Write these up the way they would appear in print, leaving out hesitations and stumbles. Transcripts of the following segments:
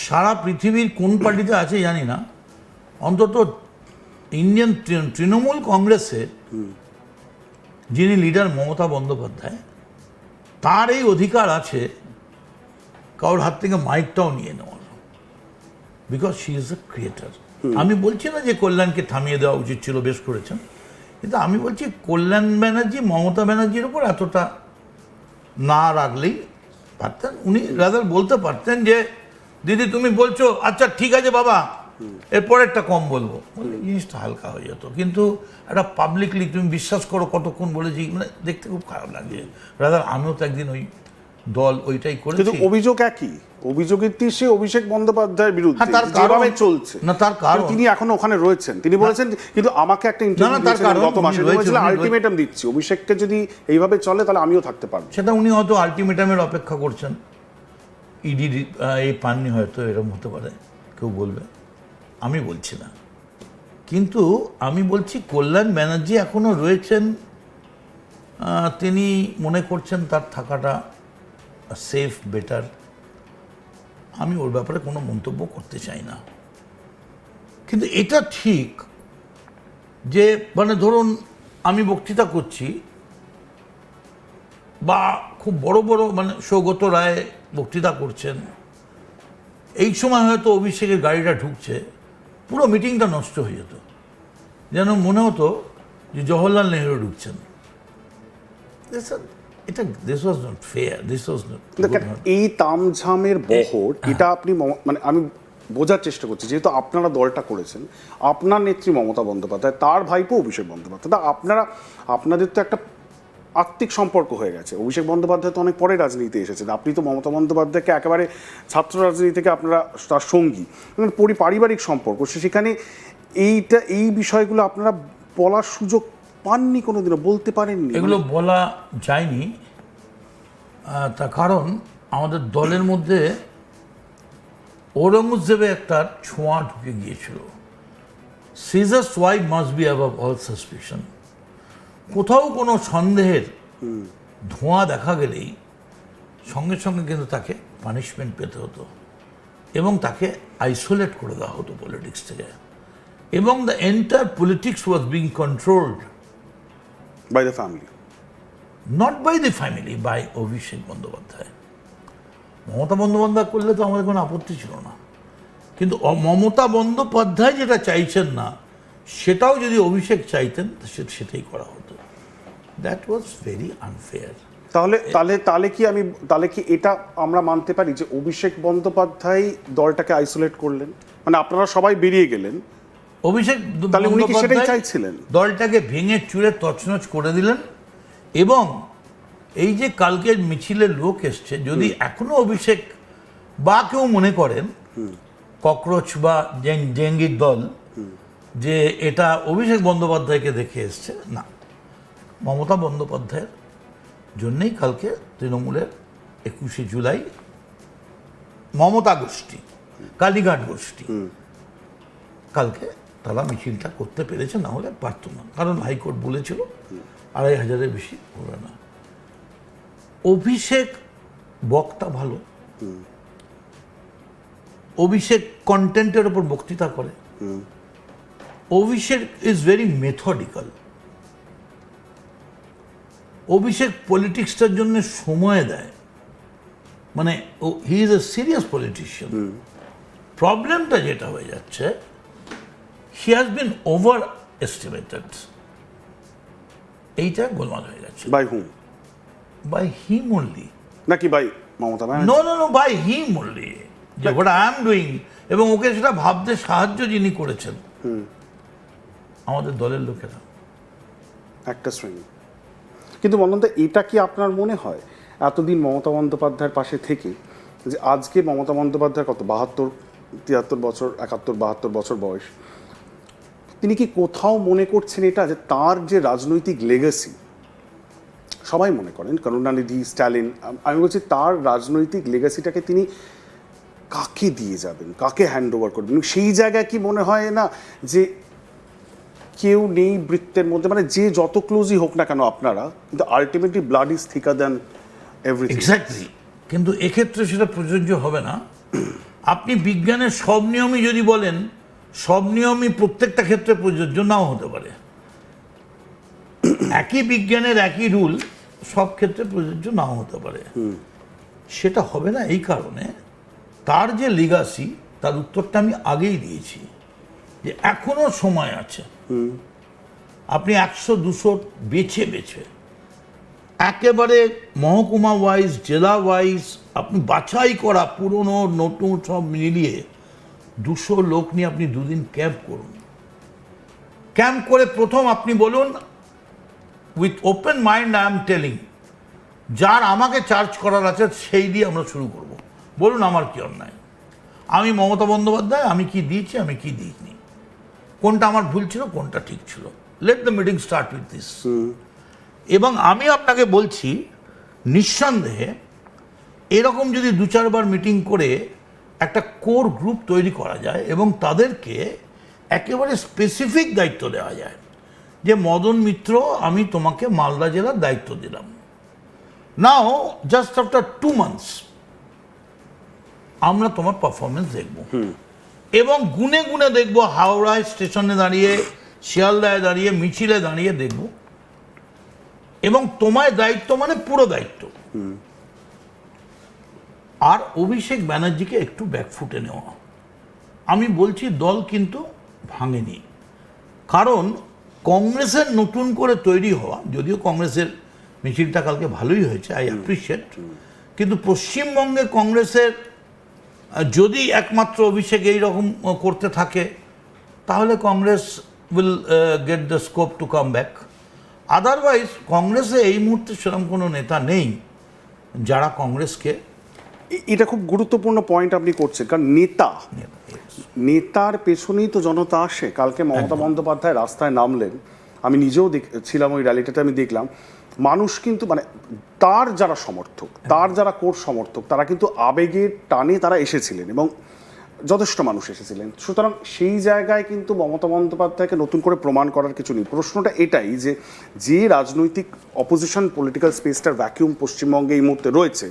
সারা পৃথিবীর কোন পার্টিতে আছে জানি না, অন্তত ইন্ডিয়ান তৃণমূল কংগ্রেসের যিনি লিডার মমতা বন্দ্যোপাধ্যায়, তার এই অধিকার আছে কারোর হাত থেকে মাইকটাও নিয়ে নেওয়ার, because she is a creator. আমি বলছি না যে কল্যাণকে থামিয়ে দেওয়া উচিত ছিল, বেশ করেছেন, কিন্তু আমি বলছি কল্যাণ ব্যানার্জি মমতা ব্যানার্জির উপর এতটা না রাখলেই পারতেন। উনি রাদার বলতে পারতেন যে দিদি তুমি বলছো, আচ্ছা ঠিক আছে বাবা, এরপরেরটা কম বলবো, জিনিসটা হালকা হয়ে যেত। কিন্তু একটা পাবলিকলি তুমি বিশ্বাস করো কতক্ষণ বলেছি, মানে দেখতে খুব খারাপ লাগে। রাদার আমিও তো একদিন ওই দল ওইটাই করেছি। কিন্তু অভিযোগ একই, অভিযোগের সে অভিষেক বন্দ্যোপাধ্যায়ের বিরুদ্ধে যেভাবে চলছে, না তার কারণ তিনি এখনো ওখানে রয়েছেন। তিনি বলেছেন, কিন্তু আমাকে একটা ইন্টারভিউ দিয়েছিলেন গত মাসে, বলেছিলেন আলটিমেটাম দিচ্ছি, অভিষেককে যদি এইভাবে চলে তাহলে আমিও থাকতে পারবো। সেটা উনি হয়তো আলটিমেটামের অপেক্ষা করছেন, ইডি এই পাননি, হয়তো এরকম হতে পারে, কেউ বলবে, আমি বলছি না। কিন্তু আমি বলছি কল্যাণ ব্যানার্জি এখনো রয়েছেন, তিনি মনে করছেন তার থাকাটা সেফ, বেটার। আমি ওর ব্যাপারে কোনো মন্তব্য করতে চাই না। কিন্তু এটা ঠিক যে মানে ধরুন আমি বক্তৃতা করছি, বা খুব বড় বড় মানে সৌগত রায় বক্তৃতা করছেন, এই সময় হয়তো অভিষেকের গাড়িটা ঢুকছে, পুরো মিটিংটা নষ্ট হয়ে যেত, যেন মনে হতো যে জওহরলাল নেহরু ঢুকছেন। এটা this was not fair, this was not. এই তামঝামের বহর, এটা আপনি মানে আমি বোঝার চেষ্টা করছি, যেহেতু আপনারা দলটা করেছেন, আপনার নেত্রী মমতা বন্দ্যোপাধ্যায়, তার ভাইপো অভিষেক বন্দ্যোপাধ্যায়, তা আপনাদের তো একটা আত্মিক সম্পর্ক হয়ে গেছে। অভিষেক বন্দ্যোপাধ্যায় তো অনেক পরে রাজনীতিতে এসেছেন, আপনি তো মমতা বন্দ্যোপাধ্যায়কে একেবারে ছাত্র রাজনীতি থেকে আপনারা তার সঙ্গী, পারিবারিক সম্পর্ক, সেখানে এই বিষয়গুলো আপনারা বলার সুযোগ পাননি, কোনোদিনও বলতে পারেননি? এগুলো বলা যায়নি, তার কারণ আমাদের দলের মধ্যে ঔরঙ্গজেবের একটা ছোঁয়া ঢুকে গিয়েছিল। Caesar's wife must be above all suspicion. কোথাও কোনো সন্দেহের ধোঁয়া দেখা গেলেই সঙ্গে সঙ্গে কিন্তু তাকে পানিশমেন্ট পেতে হতো, এবং তাকে আইসোলেট করে দেওয়া হতো পলিটিক্স থেকে, এবং the entire politics was being controlled by the family, not by the family, by Abhishek Bandyopadhyay. Mamata Bandyopadhyay করলে তো আমাদের কোনো আপত্তি ছিল না, কিন্তু মমতা বন্দ্যোপাধ্যায় যেটা চাইছেন না, সেটাও যদি অভিষেক চাইতেন সেটাই করা হতো। That was very unfair. তাহলে কি এটা আমরা মানতে পারি যে অভিষেক বন্দ্যোপাধ্যায় দলটাকে আইসোলেট করলেন, মানে আপনারা সবাই বেরিয়ে গেলেন, অভিষেক তাহলে উনি কি সেটাই চাইছিলেন? দলটাকে ভেঙে চুরে তছনছ করে দিলেন। এবং এই যে কালকের মিছিলের লোক এসছে, যদি এখনো অভিষেক বা কেউ মনে করেন, ককরোচ বা জেঙ্গির দল, যে এটা অভিষেক বন্দ্যোপাধ্যায়কে দেখে এসছে, না, মমতা বন্দ্যোপাধ্যায়ের জন্যেই কালকে তৃণমূলের 21শে জুলাই মমতা গোষ্ঠী, কালীঘাট গোষ্ঠী, কালকে তারা মিছিলটা করতে পেরেছে, না হলে পারত না, কারণ হাইকোর্ট বলেছিল 2500-এর বেশি হবে না। অভিষেক বক্তা ভালো, অভিষেক কন্টেন্টের ওপর বক্তৃতা করে, Abhishek is very methodical, Abhishek পলিটিক্সটার জন্য সময় দেয়, মানে he is a serious politician. প্রবলেমটা যেটা হয়ে যাচ্ছে, he has been overestimated, এইটা গোলমাল হয়ে যাচ্ছে। By hmm? By him only, নাকি by Mamata? No, by him only, যে হোয়াট আই এম ডুইং, এবং ওকে সেটা ভাবতে সাহায্য যিনি করেছেন আমাদের দলের লোকেরা, একটা শ্রেণী। কিন্তু বন্ধুরা, এটা কি আপনার মনে হয় এতদিন মমতা বন্দ্যোপাধ্যায়ের পাশে থেকে, যে আজকে মমতা বন্দ্যোপাধ্যায় কত 72, 73 বছর, 71, 72 বছর বয়স, তিনি কি কোথাও মনে করছেন এটা, যে তার যে রাজনৈতিক লেগাসি, সবাই মনে করেন করুণানিধি, স্ট্যালিন, আমি বলছি তার রাজনৈতিক লেগাসিটাকে তিনি কাকে দিয়ে যাবেন, কাকে হ্যান্ড ওভার করবেন? সেই জায়গায় কি মনে হয় না যে কেউ নেই বৃত্তের মধ্যে, মানে যে যত ক্লোজই হোক না কেন আপনারা, কিন্তু ultimately blood is থিকার than everything. Exactly. কিন্তু এক্ষেত্রে সেটা প্রযোজ্য হবে না, আপনি বিজ্ঞানের সব নিয়মই যদি বলেন, সব নিয়মই প্রত্যেকটা ক্ষেত্রে প্রযোজ্য নাও হতে পারে। একই বিজ্ঞানের একই রুল সব ক্ষেত্রে প্রযোজ্য নাও হতে পারে। সেটা হবে না এই কারণে, তার যে লিগাসি, তার উত্তরটা আমি আগেই দিয়েছি, যে এখনো সময় আছে। আপনি 100-200 বেছে বেছে একেবারে মহকুমা ওয়াইজ, জেলা ওয়াইজ আপনি বাছাই করা পুরনো নতুন সব মিলিয়ে 200 লোক নিয়ে আপনি দুদিন ক্যাম্প করুন। ক্যাম্প করে প্রথম আপনি বলুন, with open mind I am telling, যার আমাকে চার্জ করার আছে সেই দিয়ে আমরা শুরু করব। বলুন আমার কি অন্যায়, আমি মমতা বন্দ্যোপাধ্যায়, আমি কি দিয়েছি, আমি কি দিইনি, কোনটা আমার ভুল ছিল, কোনটা ঠিক ছিল। Let the meeting start with this. এবং আমি আপনাকে বলছি নিঃসন্দেহে এরকম যদি 2-4 বার মিটিং করে একটা কোর গ্রুপ তৈরি করা যায় এবং তাদেরকে একেবারে স্পেসিফিক দায়িত্ব দেওয়া যায়, যে মদন মিত্র, আমি তোমাকে মালদা জেলার দায়িত্ব দিলাম, নাও জাস্ট আফটার 2 months আমরা তোমার পারফরমেন্স দেখব, এবং গুনে গুনে দেখব, হাওড়ায় স্টেশনে দাঁড়িয়ে, শিয়ালদায় দাঁড়িয়ে, মিছিলে দাঁড়িয়ে দেখব, এবং তোমায় দায়িত্ব মানে পুরো দায়িত্ব। আর অভিষেক ব্যানার্জিকে একটু ব্যাকফুটে নেওয়া। আমি বলছি দল কিন্তু ভাঙেনি, কারণ কংগ্রেসের নতুন করে তৈরি হওয়া, যদিও কংগ্রেসের মিছিলটা কালকে ভালোই হয়েছে, আই অ্যাপ্রিসিয়েট, কিন্তু পশ্চিমবঙ্গে কংগ্রেসের যদি একমাত্র অভিষেক এইরকম করতে থাকে, তাহলে Congress will get the scope to come back. Otherwise কংগ্রেসে এই মুহূর্তে সেরকম কোনো নেতা নেই যারা কংগ্রেসকে। এটা খুব গুরুত্বপূর্ণ পয়েন্ট আপনি করছেন, কারণ নেতার পেছনেই তো জনতা আসে। কালকে মমতা বন্দ্যোপাধ্যায় রাস্তায় নামলেন, আমি নিজেও ছিলাম ওই র্যালিটাতে, আমি দেখলাম মানুষ কিন্তু মানে তার যারা সমর্থক, তার যারা কোর সমর্থক, তারা কিন্তু আবেগের টানে তারা এসেছিলেন এবং যথেষ্ট মানুষ এসেছিলেন। সুতরাং সেই জায়গায় কিন্তু মমতা বন্দ্যোপাধ্যায়কে নতুন করে প্রমাণ করার কিছু নেই। প্রশ্নটা এটাই যে রাজনৈতিক অপোজিশন পলিটিক্যাল স্পেসটার ভ্যাকিউম পশ্চিমবঙ্গে এই মুহূর্তে রয়েছে,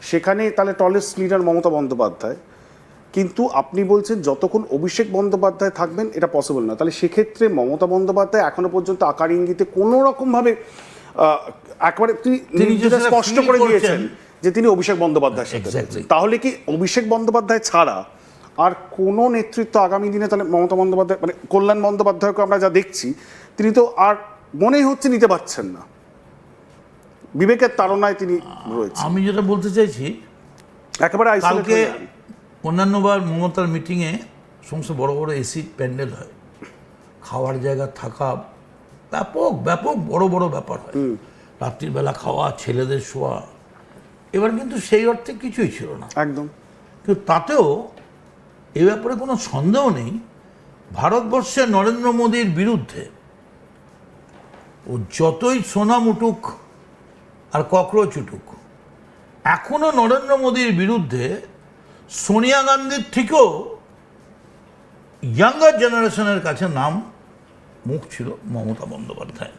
সেখানে তাহলে টলেস্ট লিডার মমতা বন্দ্যোপাধ্যায়, কিন্তু আপনি বলছেন যতক্ষণ অভিষেক বন্দ্যোপাধ্যায় থাকবেন এটা পসিবল না। তাহলে সেক্ষেত্রে মমতা বন্দ্যোপাধ্যায় এখনো পর্যন্ত আকার ইঙ্গিতে কোনো রকমভাবে একেবারে তিনি যেটা স্পষ্ট করে দিয়েছেন যে তিনি অভিষেক বন্দ্যোপাধ্যায়ের সাথে। তাহলে কি অভিষেক বন্দ্যোপাধ্যায় ছাড়া আর কোনো নেতৃত্ব আগামী দিনে তাহলে মমতা বন্দ্যোপাধ্যায়, মানে কল্যাণ বন্দ্যোপাধ্যায়কে আমরা যা দেখছি, তিনি তো আর মনেই হচ্ছে নিতে পারছেন না, বিবেকের তাড়নায় তিনি রয়েছেন। আমি যেটা বলতে চাইছি, একেবারে কালকে অন্যান্যবার মমতার মিটিংয়ে সমস্ত বড় বড় এসি প্যান্ডেল হয়, খাওয়ার জায়গা থাকা, ব্যাপক ব্যাপক বড় বড় ব্যাপার হয়, রাত্রির বেলা খাওয়া, ছেলেদের শোয়া। এবার কিন্তু সেই অর্থে কিছুই ছিল না একদম। কিন্তু তাতেও এ ব্যাপারে কোনো সন্দেহ নেই, ভারতবর্ষে নরেন্দ্র মোদীর বিরুদ্ধে ও যতই সোনাম উঠুক আর ককরোচ উঠুক, এখনো নরেন্দ্র মোদীর বিরুদ্ধে সোনিয়া গান্ধীর থেকেও ইয়াঙ্গার জেনারেশনের কাছে মুখ ছিল মমতা বন্দ্যোপাধ্যায়।